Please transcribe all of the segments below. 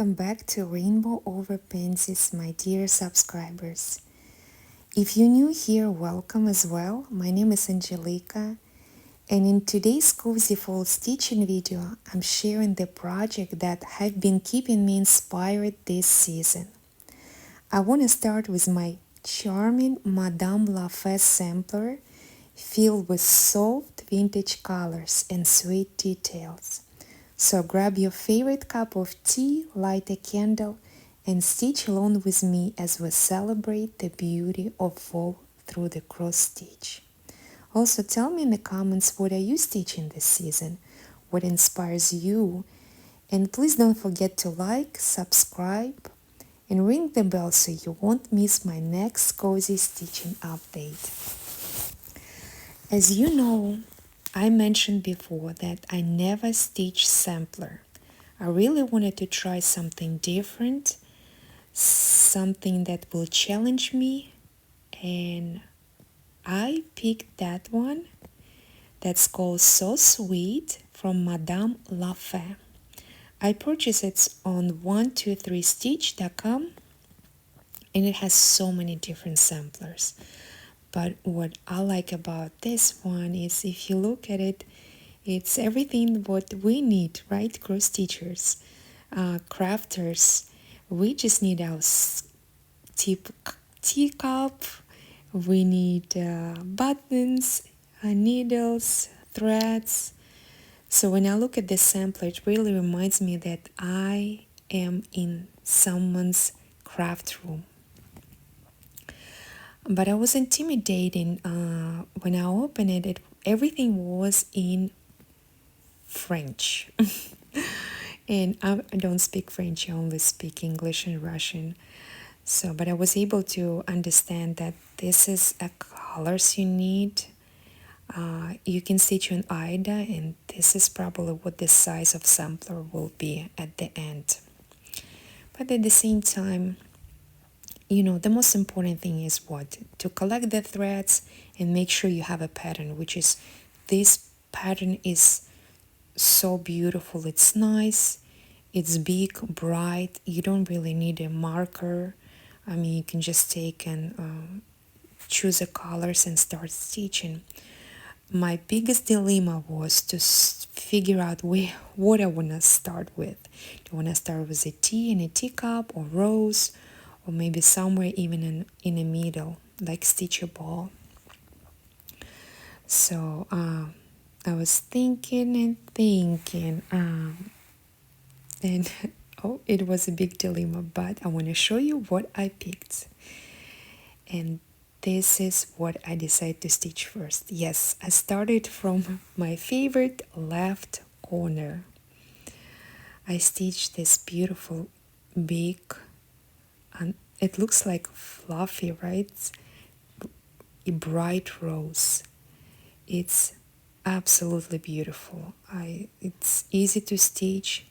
welcome back to Rainbow Over Pansies, my dear subscribers. If you're new here, welcome as well. My name is Angelica, and in today's cozy fall stitching video, I'm sharing the project that have been keeping me inspired this season. I want to start with my charming Madame la Fée sampler filled with soft vintage colors and sweet details. So grab your favorite cup of tea, light a candle, and stitch along with me as we celebrate the beauty of fall through the cross stitch. Also tell me in the comments, what are you stitching this season? What inspires you? And please don't forget to like, subscribe, and ring the bell so you won't miss my next cozy stitching update. As you know, I mentioned before that I never stitch sampler. I really wanted to try something different, something that will challenge me, and I picked that one that's called So Sweet from Madame la Fée. I purchased it on 123stitch.com, and it has so many different samplers. But what I like about this one is if you look at it, it's everything what we need, right? Cross stitchers, crafters. We just need our teacup. We need buttons, needles, threads. So when I look at this sampler, it really reminds me that I am in someone's craft room. But I was intimidating when I opened it. Everything was in French. And I don't speak French, I only speak English and Russian. So, but I was able to understand that this is a colors you need. You can stitch on Ida, and this is probably what the size of sampler will be at the end. But at the same time, you know, the most important thing is what? To collect the threads and make sure you have a pattern, which is this pattern is so beautiful. It's nice, it's big, bright. You don't really need a marker. I mean, you can just take and choose the colors and start stitching. My biggest dilemma was to figure out what I want to start with. Do I want to start with a tea and a teacup, or rose, or maybe somewhere even in the middle, like stitch a ball. So I was thinking and thinking, and oh, it was a big dilemma, but I want to show you what I picked. And this is what I decided to stitch first. Yes, I started from my favorite left corner. I stitched this beautiful big, and it looks like fluffy, right? A bright rose. It's absolutely beautiful. It's easy to stitch,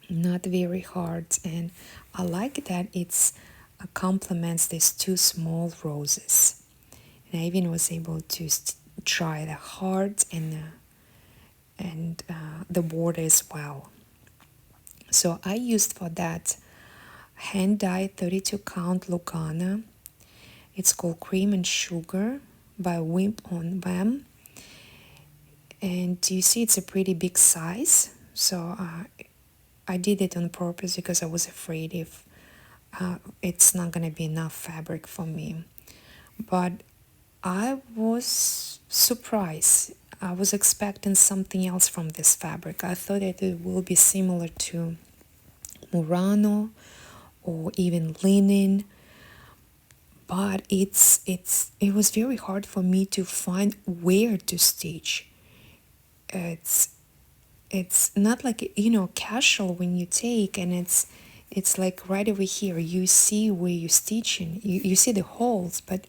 not very hard, and I like that it's complements these two small roses. And I even was able to try the heart and the border as well. So I used for that hand dyed 32 count Lugana. It's called Cream and Sugar by Whip on Bam. And you see it's a pretty big size. So I did it on purpose because I was afraid if it's not going to be enough fabric for me. But I was surprised. I was expecting something else from this fabric. I thought that it will be similar to Murano or even linen. But it was very hard for me to find where to stitch. It's not like, you know, casual when you take, and it's like right over here. You see where you're stitching. You see the holes, but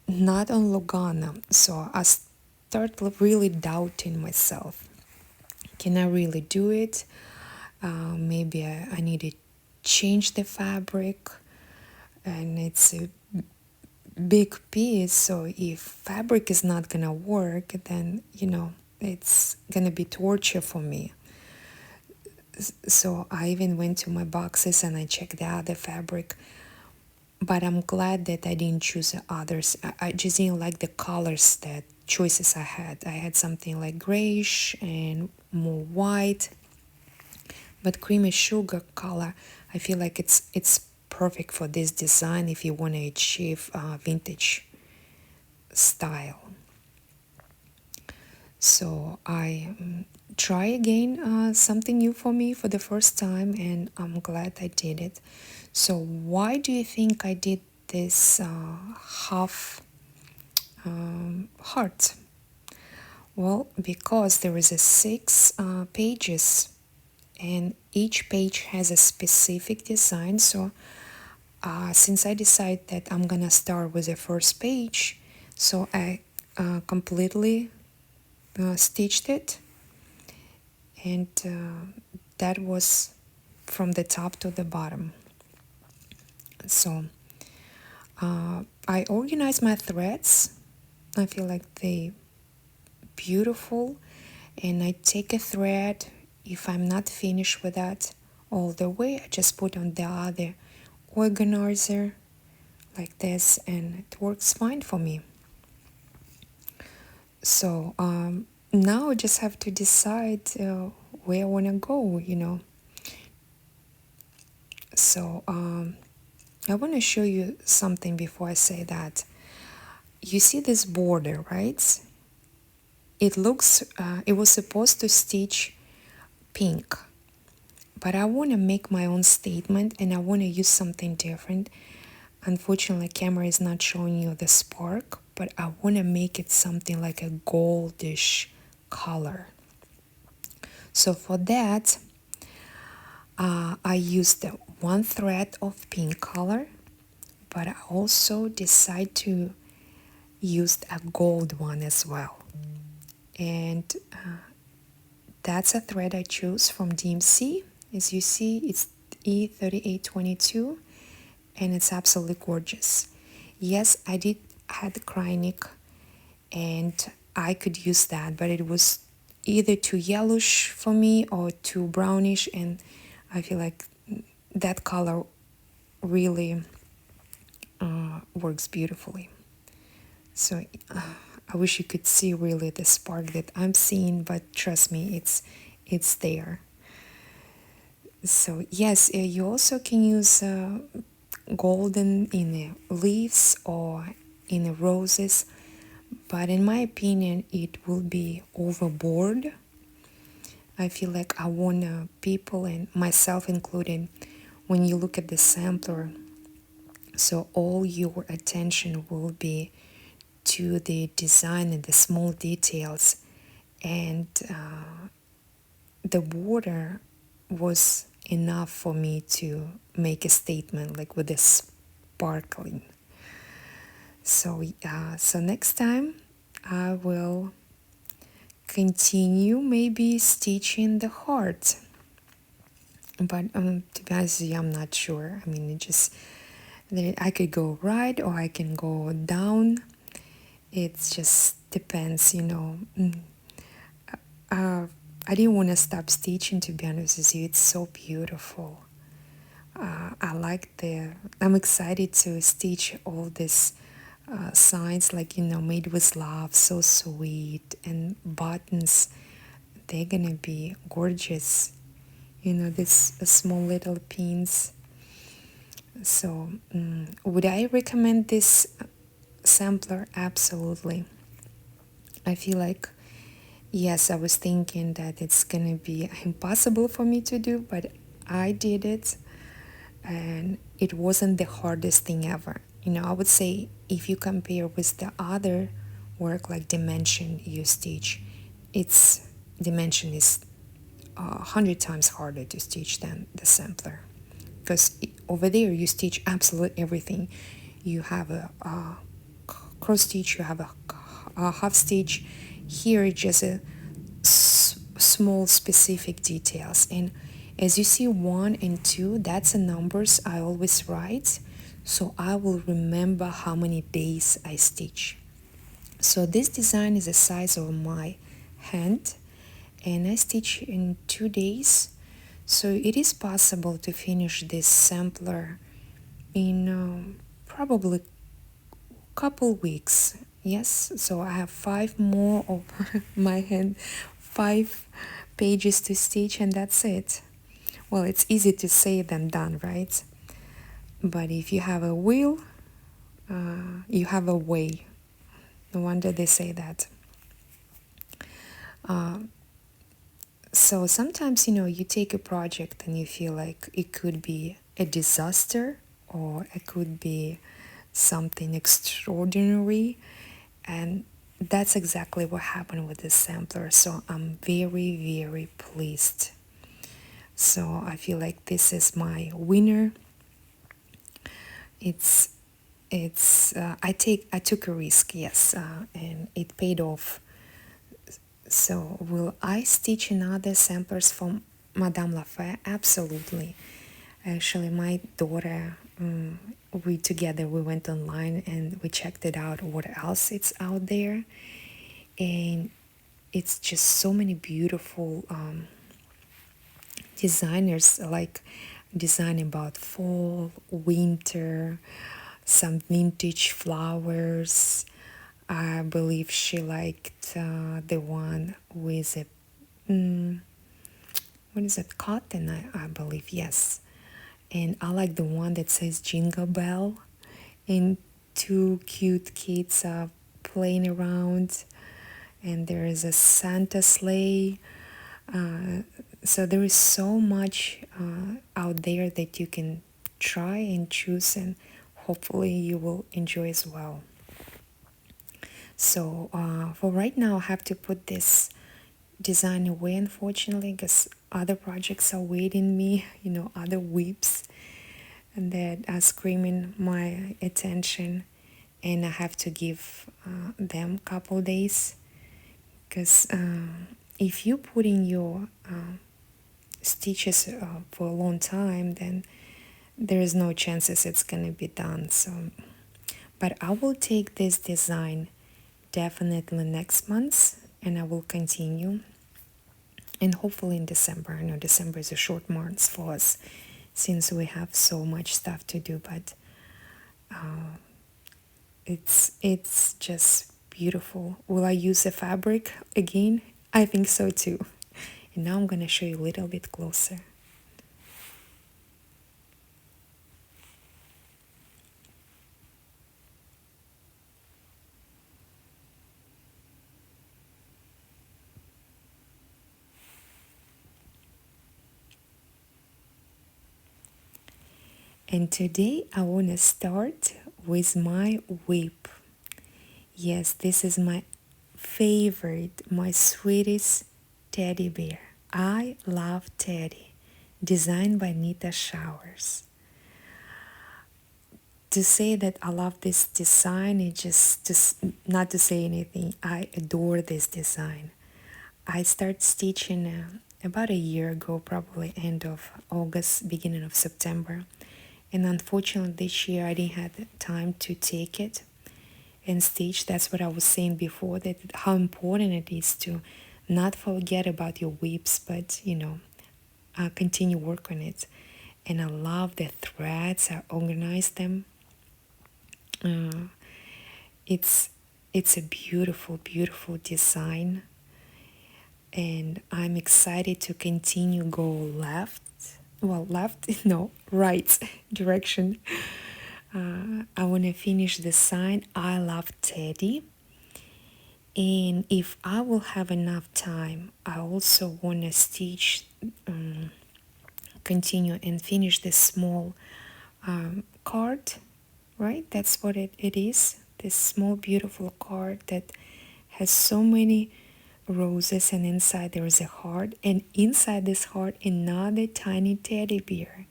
not on Lugana. So I started really doubting myself. Can I really do it? Maybe I need to change the fabric, and it's a big piece. So if fabric is not gonna work, then, you know, it's gonna be torture for me. So I even went to my boxes and I checked out the fabric, but I'm glad that I didn't choose the others. I just didn't like the colors that choices I had. I had something like grayish and more white, but creamy sugar color, I feel like it's perfect for this design if you want to achieve vintage style. So I try again something new for me for the first time, and I'm glad I did it. So why do you think I did this half heart? Well, because there is a 6 pages, and each page has a specific design. So since I decided that I'm gonna start with the first page, so I completely stitched it, and that was from the top to the bottom. So I organized my threads. I feel like they beautiful, and I take a thread. If I'm not finished with that all the way, I just put on the other organizer like this, and it works fine for me. So now I just have to decide where I want to go, So I want to show you something before I say that. You see this border, right? It looks, it was supposed to stitch pink, but I want to make my own statement and I want to use something different. Unfortunately, camera is not showing you the spark, but I want to make it something like a goldish color. So for that, I used the one thread of pink color, but I also decide to use a gold one as well. And that's a thread I chose from DMC. As you see, it's E3822, and it's absolutely gorgeous. Yes, I did had Krynic, and I could use that, but it was either too yellowish for me or too brownish, and I feel like that color really works beautifully. So I wish you could see really the spark that I'm seeing, but trust me, it's there. So yes, you also can use golden in the leaves or in the roses, but in my opinion it will be overboard. I feel like I want people, and myself included, when you look at the sampler, so all your attention will be to the design and the small details, and the border was enough for me to make a statement like with the sparkling. So so next time I will continue maybe stitching the heart, but to be honest with you, I'm not sure. I mean, I could go right or I can go down. It just depends, I didn't want to stop stitching, to be honest with you. It's so beautiful. I'm excited to stitch all these signs, like, made with love, so sweet, and buttons. They're gonna be gorgeous. These small little pins. So, would I recommend this sampler? Absolutely. I feel like, yes, I was thinking that it's gonna be impossible for me to do, but I did it, and it wasn't the hardest thing ever. I would say if you compare with the other work like Dimension you stitch, its Dimension is 100 times harder to stitch than the sampler, because over there you stitch absolutely everything. You have a cross stitch, you have a half stitch. Here just a small specific details, and as you see 1 and 2, that's the numbers I always write, so I will remember how many days I stitch. So this design is the size of my hand, and I stitch in 2 days. So it is possible to finish this sampler in probably couple weeks. Yes, so I have 5 more of my hand, 5 pages to stitch, and that's it. Well, it's easy to say than done, right? But if you have a will, you have a way. No wonder they say that. So sometimes, you take a project and you feel like it could be a disaster or it could be something extraordinary. And that's exactly what happened with this sampler. So I'm very, very pleased. So I feel like this is my winner. I took a risk, yes, and it paid off. So will I stitch another samplers from Madame la Fée? Absolutely. Actually, my daughter, we went online and we checked it out, what else it's out there. And it's just so many beautiful designers, like design about fall, winter, some vintage flowers. I believe she liked the one with a what is it, cotton, I believe, yes. And I like the one that says Jingle Bell, and 2 cute kids are playing around, and there is a Santa sleigh. So there is so much out there that you can try and choose, and hopefully you will enjoy as well. So for right now, I have to put this design away, unfortunately, because other projects are waiting me, other WIPs and that are screaming my attention, and I have to give them a couple days, because if you put in your stitches for a long time, then there is no chances it's gonna be done. So, but I will take this design definitely next month, and I will continue, and hopefully in December. I know December is a short month for us since we have so much stuff to do, but it's just beautiful. Will I use the fabric again? I think so too. And now I'm gonna show you a little bit closer. And today I want to start with my whip. Yes, this is my favorite, my sweetest teddy bear. I love Teddy, designed by Nita Showers. To say that I love this design is just not to say anything. I adore this design. I started stitching about a year ago, probably end of August, beginning of September. And unfortunately this year I didn't have the time to take it and stitch. That's what I was saying before, that how important it is to not forget about your whips, but continue work on it. And I love the threads. I organized them. It's a beautiful, beautiful design, and I'm excited to continue go left. Well, left, no, right direction. I want to finish the sign. I love Teddy. And if I will have enough time, I also want to stitch, continue and finish this small card, right? That's what it is. This small, beautiful card that has so many roses, and inside there is a heart, and inside this heart another tiny teddy bear.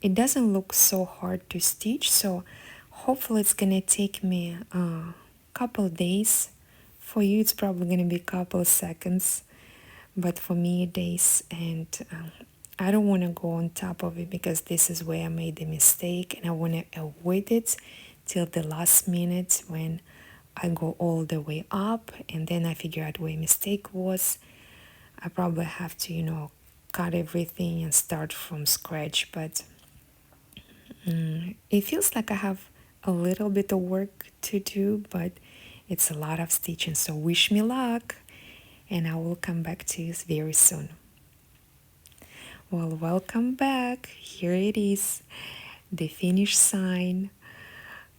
It doesn't look so hard to stitch, so hopefully it's gonna take me a couple days. For you it's probably gonna be a couple seconds, but for me days. And I don't want to go on top of it, because this is where I made the mistake, and I want to avoid it till the last minute when I go all the way up, and then I figure out where mistake was. I probably have to cut everything and start from scratch, but it feels like I have a little bit of work to do, but it's a lot of stitching. So wish me luck, and I will come back to you very soon. Well, welcome back. Here it is, the finish sign.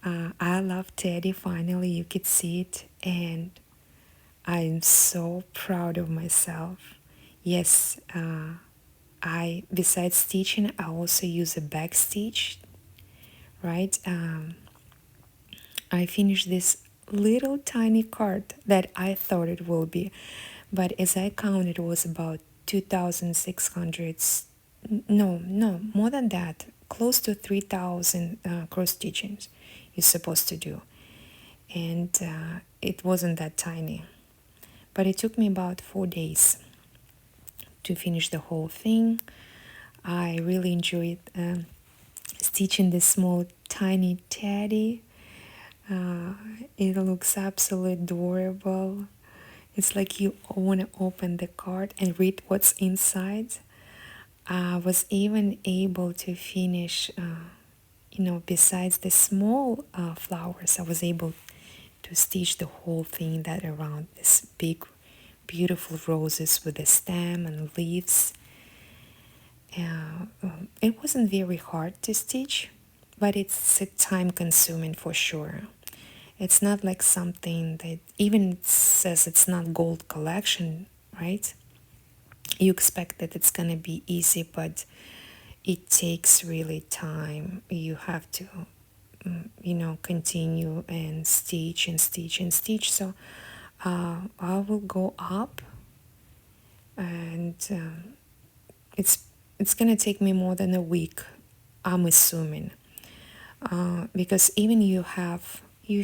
I love Teddy. Finally, you could see it, and I'm so proud of myself. Yes, I besides stitching, I also use a back stitch, right? I finished this little tiny card that I thought it will be, but as I counted, it was about 2,600. No, more than that, close to 3,000 cross stitchings you're supposed to do, and it wasn't that tiny. But it took me about 4 days to finish the whole thing. I really enjoyed stitching this small tiny teddy. It looks absolutely adorable. It's like you want to open the card and read what's inside. I was even able to finish, besides the small flowers, I was able to stitch the whole thing that around this big, beautiful roses with the stem and leaves. It wasn't very hard to stitch, but it's time consuming for sure. It's not like something that even it says it's not gold collection, right? You expect that it's gonna be easy, but it takes really time. You have to, continue and stitch and stitch and stitch. So I will go up, and it's gonna take me more than a week, I'm assuming, because even you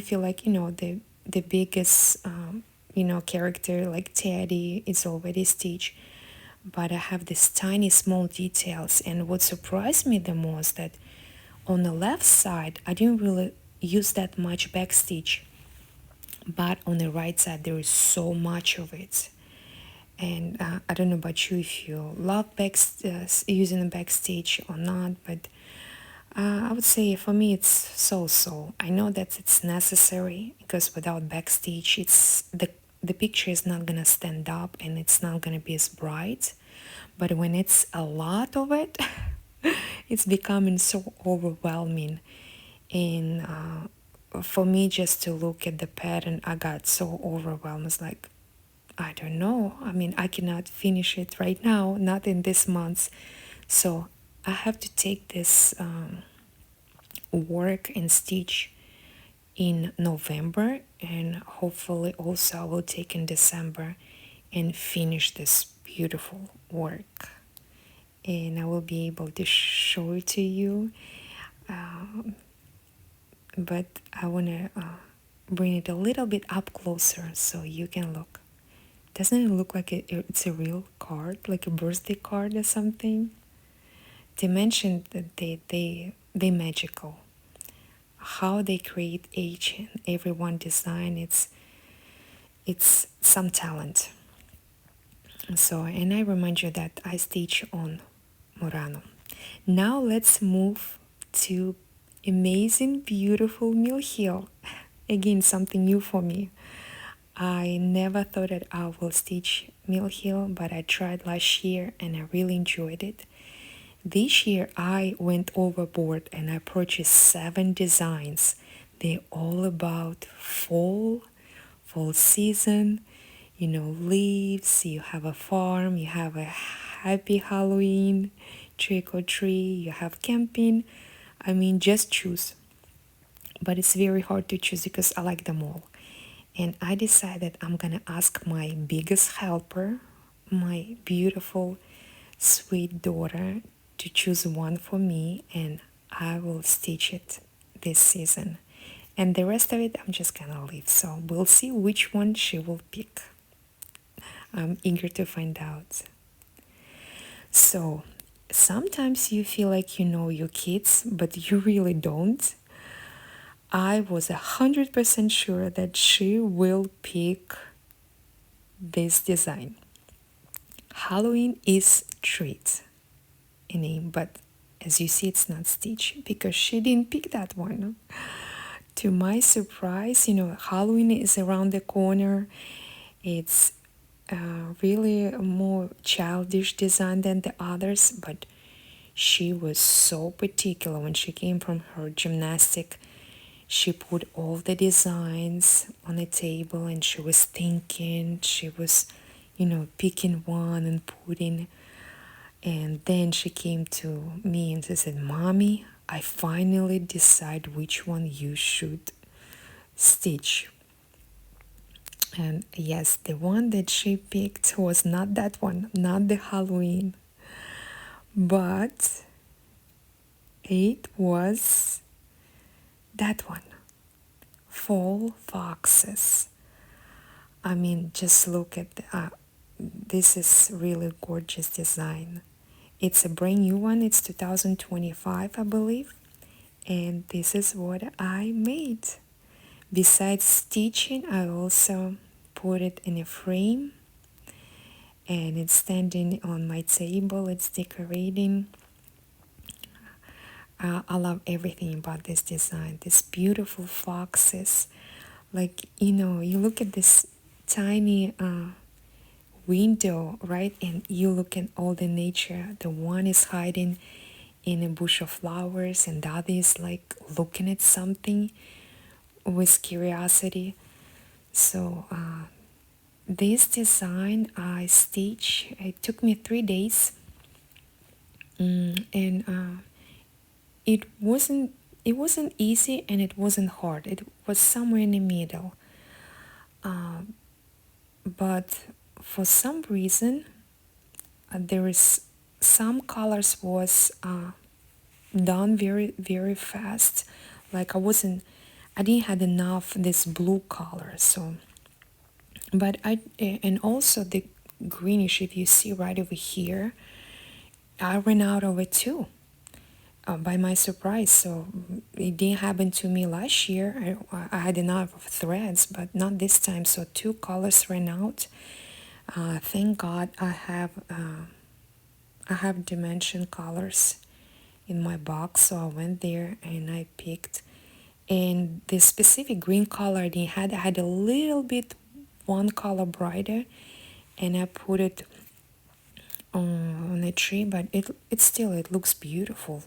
feel like the biggest character like Teddy is already stitched, but I have these tiny small details. And what surprised me the most that on the left side I didn't really use that much back stitch, but on the right side there is so much of it. And I don't know about you if you love using a back stitch or not, but I would say for me it's so. I know that it's necessary because without back stitch, it's the picture is not gonna stand up and it's not gonna be as bright. But when it's a lot of it, it's becoming so overwhelming. And for me, just to look at the pattern, I got so overwhelmed. It's like, I don't know. I mean, I cannot finish it right now, not in this month. So I have to take this work and stitch in November, and hopefully also I will take in December and finish this beautiful work. And I will be able to show it to you. But I want to bring it a little bit up closer so you can look. Doesn't it look like it's a real card, like a birthday card or something? Dimensions that they magical. How they create each and every one design, it's some talent. So, and I remind you that I stitch on Murano. Now let's move to amazing, beautiful Mill Hill. Again, something new for me. I never thought that I will stitch Mill Hill, but I tried last year and I really enjoyed it. This year I went overboard and I purchased 7 designs. They're all about fall season, leaves, you have a farm, you have a happy Halloween, trick or treat, you have camping. I mean, just choose. But it's very hard to choose because I like them all. And I decided I'm gonna ask my biggest helper, my beautiful, sweet daughter, to choose one for me, and I will stitch it this season. And the rest of it I'm just gonna leave. So we'll see which one she will pick. I'm eager to find out. So sometimes you feel like you know your kids, but you really don't. I was 100% sure that she will pick this design. Halloween is treat in name, but as you see, it's not Stitch because she didn't pick that one. To my surprise, Halloween is around the corner. It's really a more childish design than the others, but she was so particular when she came from her gymnastic. She put all the designs on the table and she was thinking, she was, picking one and putting. And then she came to me and she said, Mommy, I finally decide which one you should stitch. And yes, the one that she picked was not that one, not the Halloween, but it was that one, Fall Foxes. I mean, just look at this is really gorgeous design. It's a brand new one. It's 2025, I believe. And this is what I made. Besides stitching, I also put it in a frame and it's standing on my table. It's decorating. I love everything about this design. These beautiful foxes. Like, you look at this tiny window, right? And you look at all the nature. The one is hiding in a bush of flowers and the other is like looking at something with curiosity. So this design I stitched, it took me 3 days, and it wasn't easy and it wasn't hard. It was somewhere in the middle. But for some reason, there is some colors was done very very fast. Like I didn't have enough this blue color. So, but and also the greenish, if you see right over here, I ran out of it too. By my surprise. So it didn't happen to me last year. I had enough of threads, but not this time. So 2 colors ran out. Thank God I have dimension colors in my box. So I went there and I picked. And the specific green color I had a little bit one color brighter, and I put it on a tree. But it looks beautiful.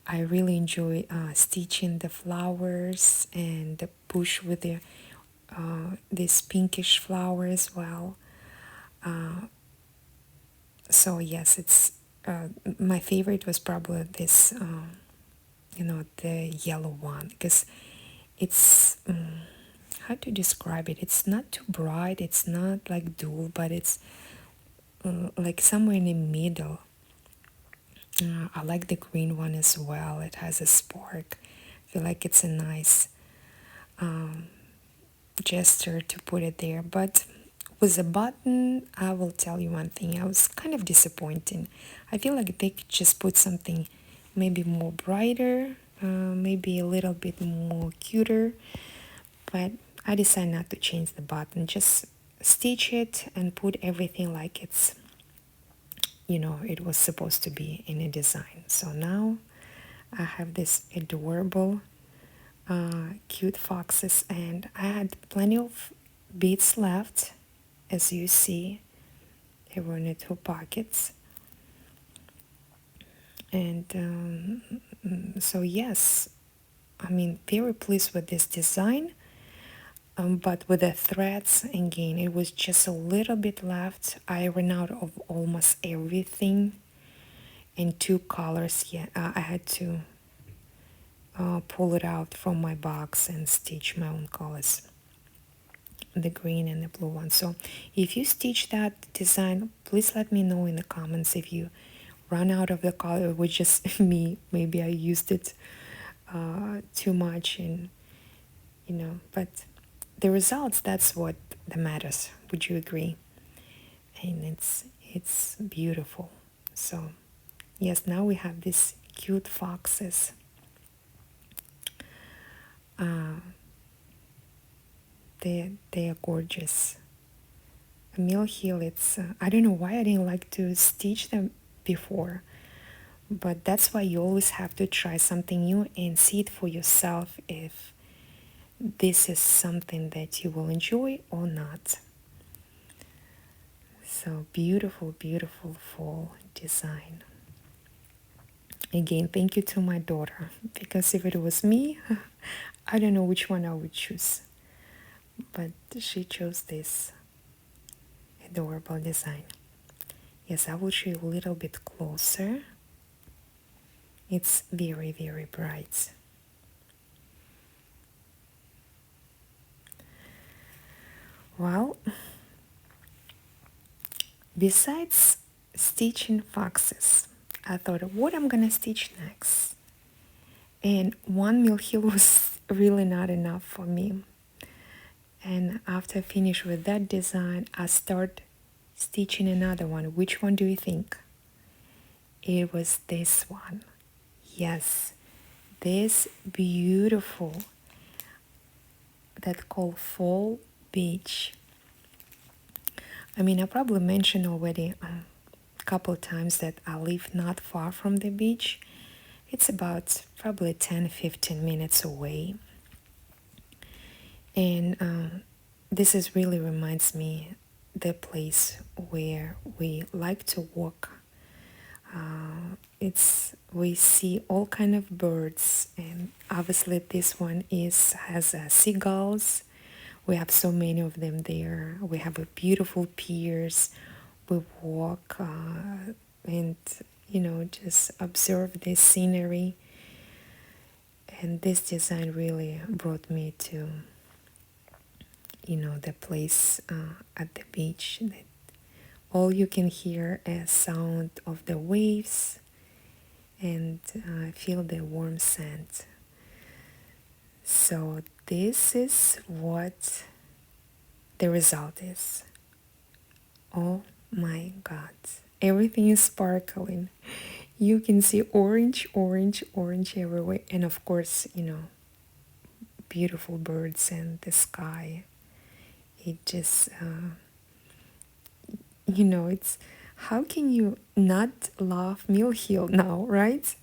I really enjoy stitching the flowers and the bush with this pinkish flower as well. So yes, it's my favorite was probably this, the yellow one, because it's how to describe it. It's not too bright. It's not like dull, but it's like somewhere in the middle. I like the green one as well. It has a spark. I feel like it's a nice gesture to put it there. But with the button, I will tell you one thing. I was kind of disappointed. I feel like they could just put something maybe more brighter, maybe a little bit more cuter. But I decided not to change the button. Just stitch it and put everything like it's, it was supposed to be in a design. So now I have this adorable cute foxes, and I had plenty of beads left. As you see, they were in the 2 pockets. And so yes, I mean, very pleased with this design. But with the threads, again, it was just a little bit left. I ran out of almost everything in 2 colors. Yeah, I had to pull it out from my box and stitch my own colors, the green and the blue one. So if you stitch that design, please let me know in the comments if you run out of the color. It was just me. Maybe I used it too much, and but the results, that's what that matters. Would you agree? And it's beautiful. So yes, now we have these cute foxes. They are gorgeous. A mill heel, it's, I don't know why I didn't like to stitch them before, but that's why you always have to try something new and see it for yourself if this is something that you will enjoy or not. So beautiful, beautiful fall design. Again, thank you to my daughter, because if it was me, I don't know which one I would choose. But she chose this adorable design. Yes, I will show you a little bit closer. It's very, very bright. Well, besides stitching foxes, I thought what I'm gonna stitch next. And one mill heel was really not enough for me. And after I finish with that design, I start stitching another one. Which one do you think? It was this one. Yes, this beautiful, that called Fall Beach. I mean, I probably mentioned already a couple times that I live not far from the beach. It's about probably 10-15 minutes away. And this is really reminds me the place where we like to walk. We see all kind of birds, and obviously this one has seagulls. We have so many of them there. We have a beautiful piers. We walk and just observe this scenery. And this design really brought me to the place at the beach that all you can hear is sound of the waves and feel the warm scent. So this is what the result is. Oh my God, everything is sparkling. You can see orange, orange, orange everywhere, and of course, beautiful birds and the sky. It just it's, how can you not love Mill Hill now, right?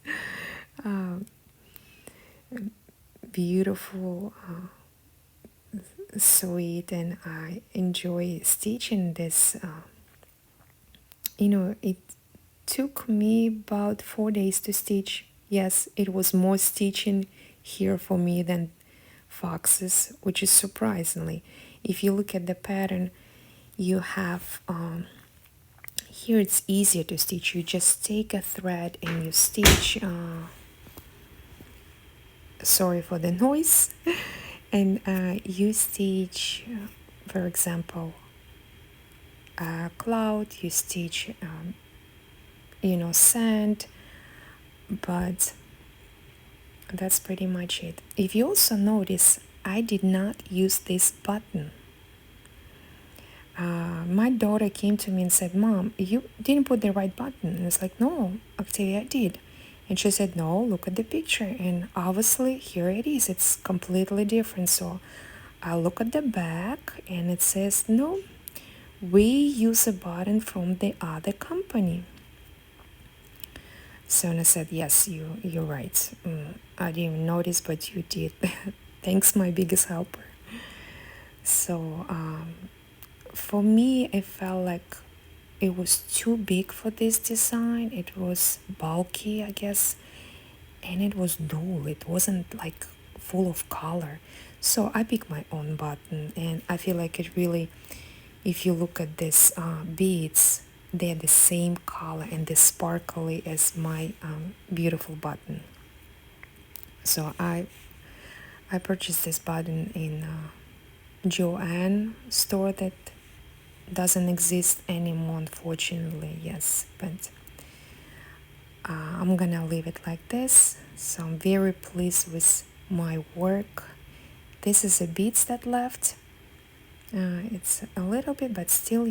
Beautiful, sweet, and I enjoy stitching this. It took me about 4 days to stitch. Yes, it was more stitching here for me than foxes, which is surprisingly. If you look at the pattern, you have here it's easier to stitch. You just take a thread and you stitch. Sorry for the noise. And you stitch, for example, a cloud. You stitch, sand. But that's pretty much it. If you also notice, I did not use this button. My daughter came to me and said, "Mom, you didn't put the right button." And it's like, "No, actually I did." And she said, "No, look at the picture." And obviously here it is. It's completely different. So I look at the back and it says, "No, we use a button from the other company." So I said, "Yes, you're right. I didn't even notice, but you did." Thanks, my biggest helper. So for me, it felt like it was too big for this design. It was bulky, I guess, and it was dull. It wasn't like full of color. So I picked my own button, and I feel like it really, if you look at this beads, they're the same color and the sparkly as my beautiful button. So I purchased this button in Joanne store that doesn't exist anymore, unfortunately. Yes, but I'm gonna leave it like this. So I'm very pleased with my work. This is a beads that left. It's a little bit, but still,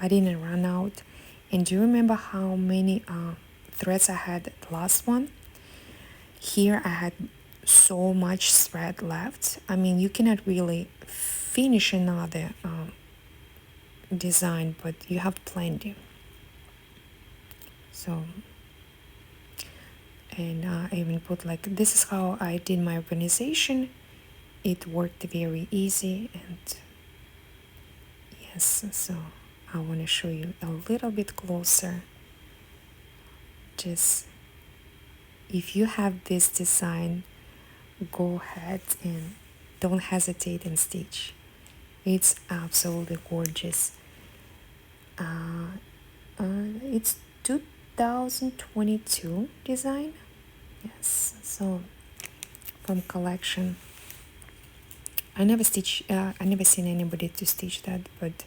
I didn't run out. And do you remember how many threads I had the last one? Here I had so much thread left. I mean, you cannot really finish another design, but you have plenty. So, and I even put like, this is how I did my organization. It worked very easy, and yes, so I want to show you a little bit closer. Just if you have this design, go ahead and don't hesitate and stitch. It's absolutely gorgeous. It's 2022 design. Yes, so from collection. I never seen anybody to stitch that, but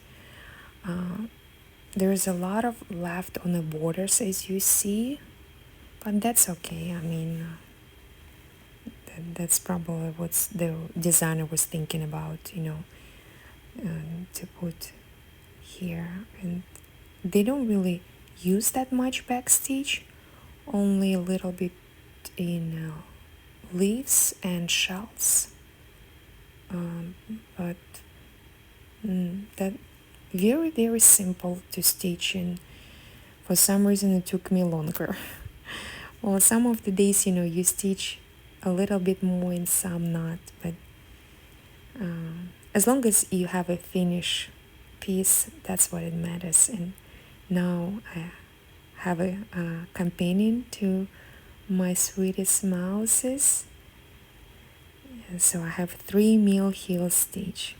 there's a lot of left on the borders, as you see, but that's okay. I mean, that's probably what the designer was thinking about, to put here. And they don't really use that much backstitch, only a little bit in leaves and shells. But that very, very simple to stitch, and for some reason it took me longer. Well, some of the days, you stitch a little bit more and some not, but as long as you have a finished piece, that's what it matters. And now I have a companion to my sweetest mouses. And so I have 3 mill heel stitch.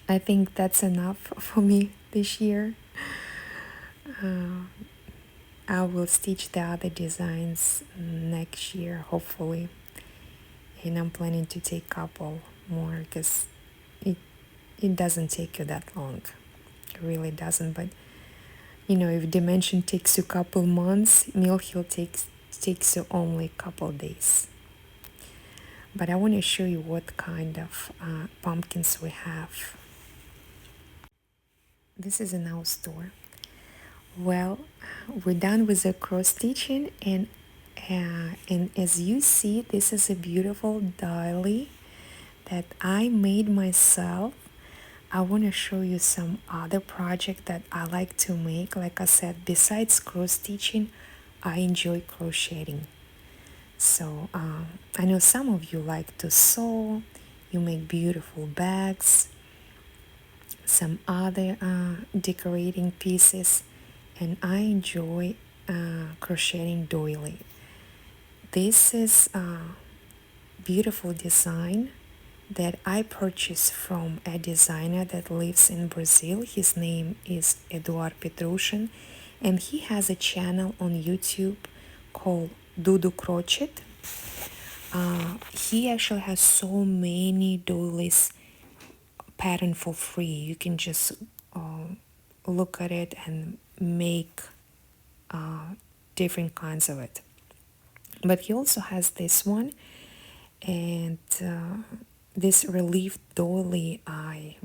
I think that's enough for me this year. I will stitch the other designs next year, hopefully. And I'm planning to take a couple more because it doesn't take you that long. It really doesn't. But, if dimension takes you a couple months, mill heel takes you only a couple days. But I want to show you what kind of pumpkins we have. This is in our store. Well, we're done with the cross stitching, and as you see, this is a beautiful dolly that I made myself. I want to show you some other project that I like to make. Like I said, besides cross stitching, I enjoy crocheting. So I know some of you like to sew, you make beautiful bags, some other decorating pieces, and I enjoy crocheting doily. This is a beautiful design that I purchased from a designer that lives in Brazil. His name is Eduard Petrushin, and he has a channel on YouTube called Dudu Crochet. He actually has so many doilies pattern for free. You can just look at it and make different kinds of it. But he also has this one, and this relief doily, I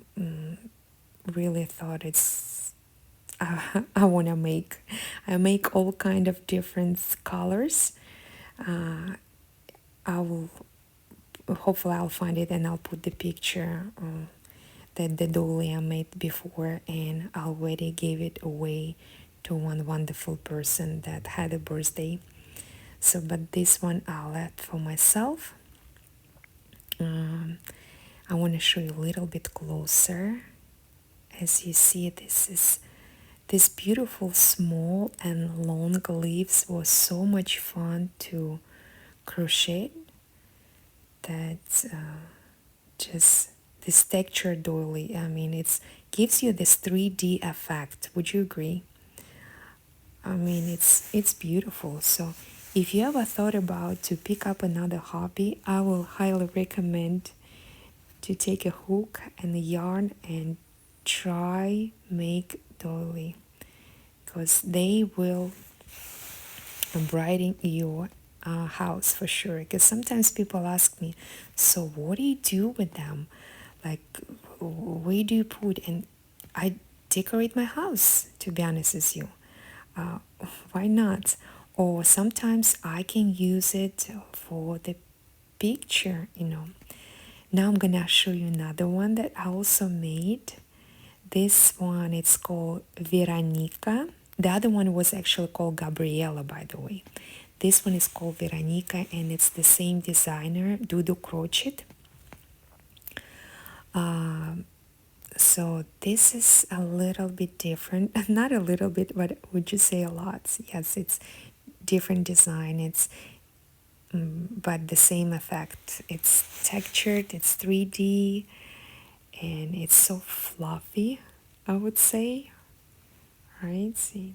really thought I want to make. I make all kind of different colors. Hopefully I'll find it and I'll put the picture that the doily I made before, and I already gave it away to one wonderful person that had a birthday. So, but this one I left for myself. I want to show you a little bit closer. As you see, this beautiful small and long leaves was so much fun to crochet. That just this texture doily, I mean, it gives you this 3D effect. Would you agree? I mean, it's beautiful. So if you ever thought about to pick up another hobby, I will highly recommend to take a hook and a yarn and try make doily, because they will brighten your house for sure. Because sometimes people ask me, so what do you do with them? Like, where do you put? And I decorate my house, to be honest with you. Why not? Or sometimes I can use it for the picture. Now I'm gonna show you another one that I also made. This one, it's called Veronica. The other one was actually called Gabriela, by the way. This one is called Veronica, and it's the same designer, Dudu Crochet. So this is a little bit different. Not a little bit, but would you say a lot? Yes, it's different design. It's but the same effect. It's textured, it's 3D, and it's so fluffy, I would say. Right? See,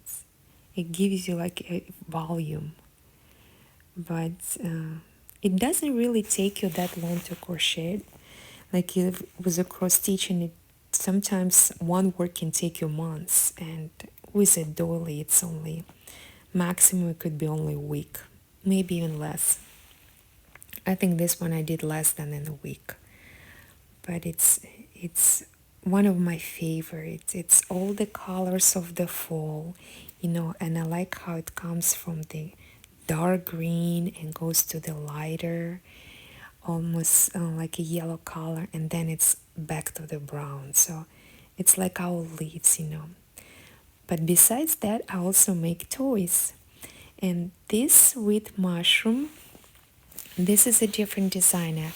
it gives you like a volume, but it doesn't really take you that long to crochet. Like with a cross stitching, it sometimes one work can take you months, and with a doily, it's only maximum. It could be only a week, maybe even less. I think this one I did less than in a week, but it's one of my favorites. It's all the colors of the fall, and I like how it comes from the dark green and goes to the lighter, almost like a yellow color, and then it's back to the brown. So it's like our leaves. But besides that, I also make toys. And this with mushroom, this is a different designer.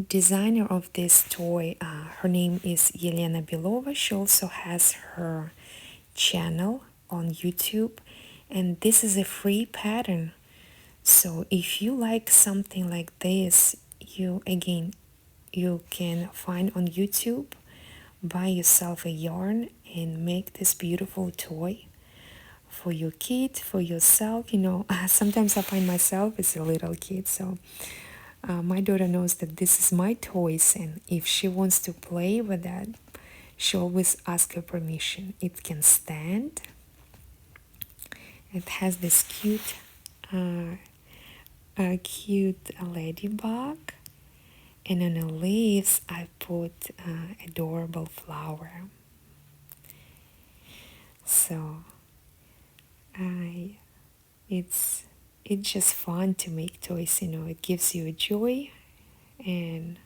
Designer of this toy, her name is Yelena Belova. She also has her channel on YouTube, and this is a free pattern. So if you like something like this, you can find on YouTube, buy yourself a yarn and make this beautiful toy for your kid, for yourself. Sometimes I find myself as a little kid, so my daughter knows that this is my toys, and if she wants to play with that, she always asks her permission. It can stand. It has this cute ladybug, and on the leaves I put adorable flower. So it's just fun to make toys. It gives you a joy, and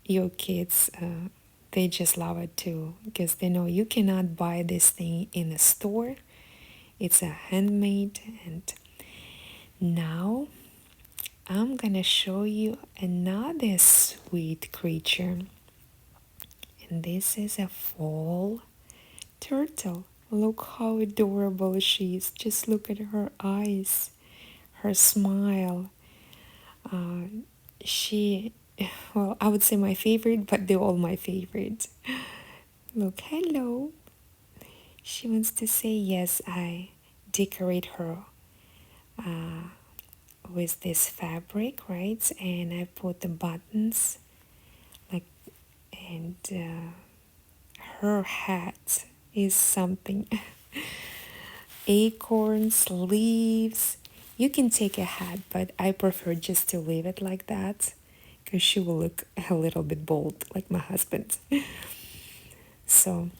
your kids they just love it too, because they know you cannot buy this thing in a store. It's a handmade. And now I'm gonna show you another sweet creature, and this is a fall turtle. Look how adorable she is. Just look at her eyes, her smile. Well, I would say my favorite, but they're all my favorite. Look, hello. She wants to say yes. I decorate her with this fabric, right? And I put the buttons, and her hat is something. Acorns, leaves. You can take a hat, but I prefer just to leave it like that, because she will look a little bit bold, like my husband. So,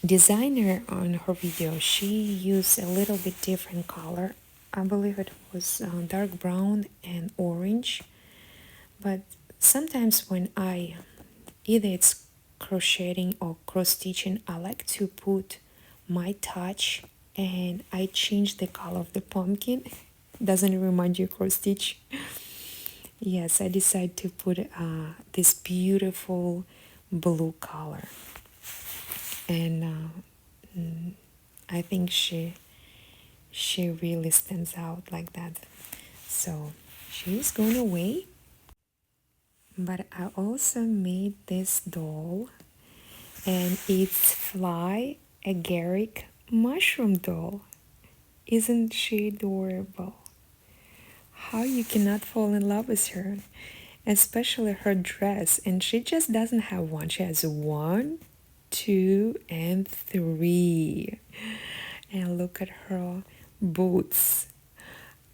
designer on her video, she used a little bit different color. I believe it was dark brown and orange. But sometimes when either it's crocheting or cross stitching, I like to put my touch, and I change the color of the pumpkin. Doesn't it remind you of cross stitch? Yes, I decided to put this beautiful blue color, and I think she really stands out like that. So she's going away. But I also made this doll, and it's Fly Agaric mushroom doll. Isn't she adorable? How you cannot fall in love with her, especially her dress. And she just doesn't have one. She has 1, 2, and 3. And look at her boots,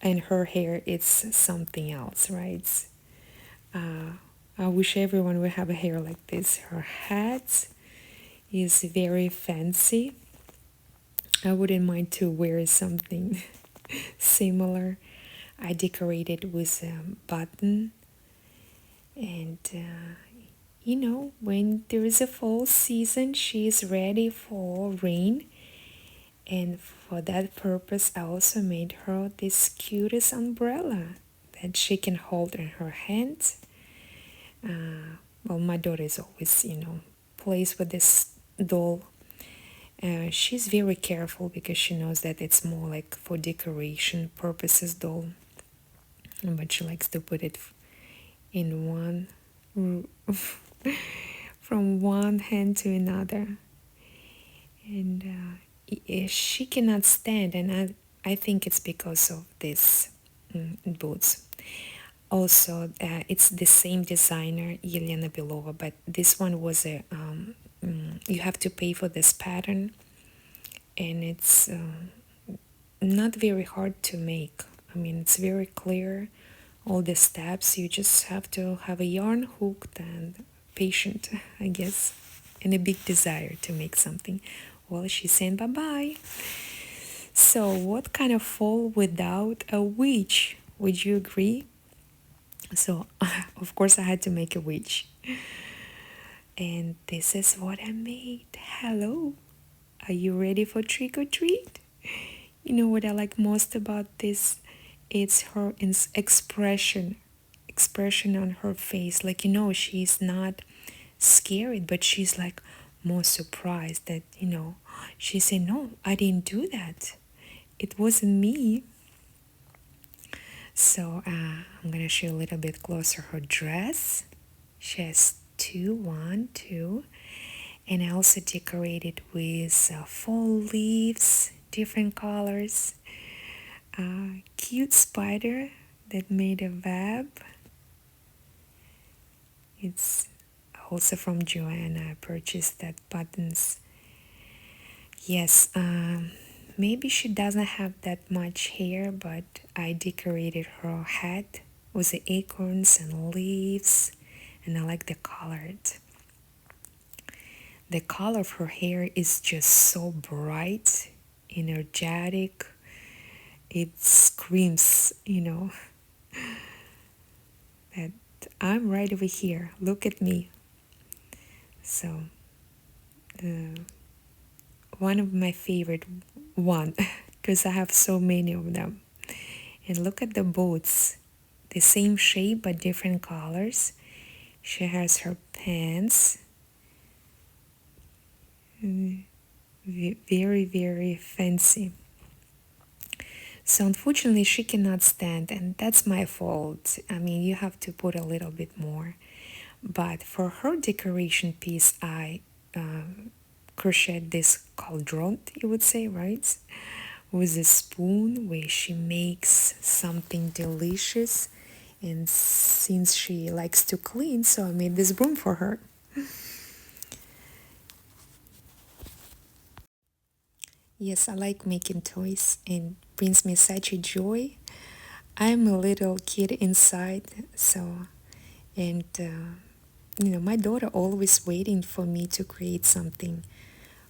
and her hair. It's something else, right? I wish everyone would have a hair like this. Her hat is very fancy. I wouldn't mind to wear something similar. I decorated with a button, and when there is a fall season, she's ready for rain. And for that purpose, I also made her this cutest umbrella that she can hold in her hands. Well, my daughter is always, plays with this doll. She's very careful because she knows that it's more like for decoration purposes doll. But she likes to put it in one, from one hand to another. And she cannot stand, and I think it's because of this boots. Also, it's the same designer, Yelena Belova, but this one was you have to pay for this pattern, and it's not very hard to make. I mean, it's very clear, all the steps. You just have to have a yarn hooked and patient, I guess, and a big desire to make something. Well, she's saying bye-bye. So, what kind of fall without a witch? Would you agree? So, of course, I had to make a witch. And this is what I made. Hello. Are you ready for trick or treat? You know what I like most about this? It's her expression on her face. Like, she's not scared, but she's like more surprised that, she said, no, I didn't do that. It wasn't me. So I'm gonna show you a little bit closer her dress. She has two, and I also decorated with fall leaves, different colors. Cute spider that made a web. It's also from Joanna. I purchased that buttons. Yes, maybe she doesn't have that much hair, but I decorated her hat with the acorns and leaves, and I like the color. The color of her hair is just so bright, energetic. It screams, that I'm right over here. Look at me. So, one of my favorite one, because I have so many of them. And look at the boots, the same shape but different colors. She has her pants, very, very fancy. So unfortunately she cannot stand, and that's my fault. I mean, you have to put a little bit more. But for her decoration piece, I crocheted this cauldron, you would say, right? With a spoon where she makes something delicious. And since she likes to clean, so I made this broom for her. Yes, I like making toys, and brings me such a joy. I'm a little kid inside, so, and my daughter always waiting for me to create something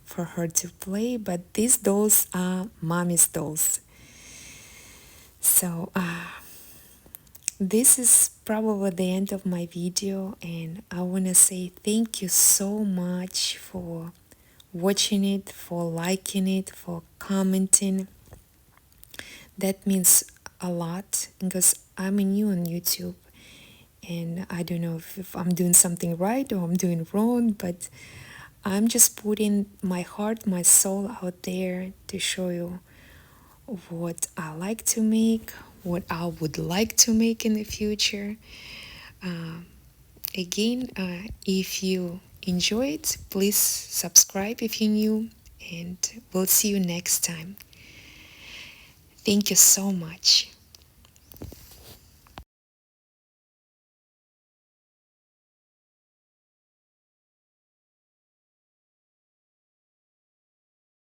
for her to play, but these dolls are mommy's dolls. So this is probably the end of my video, and I want to say thank you so much for watching it, for liking it, for commenting. That means a lot because I'm new on YouTube, and I don't know if I'm doing something right or I'm doing wrong, but I'm just putting my heart, my soul out there to show you what I like to make, what I would like to make in the future. Again, if you enjoy it, please subscribe if you're new, and we'll see you next time. Thank you so much.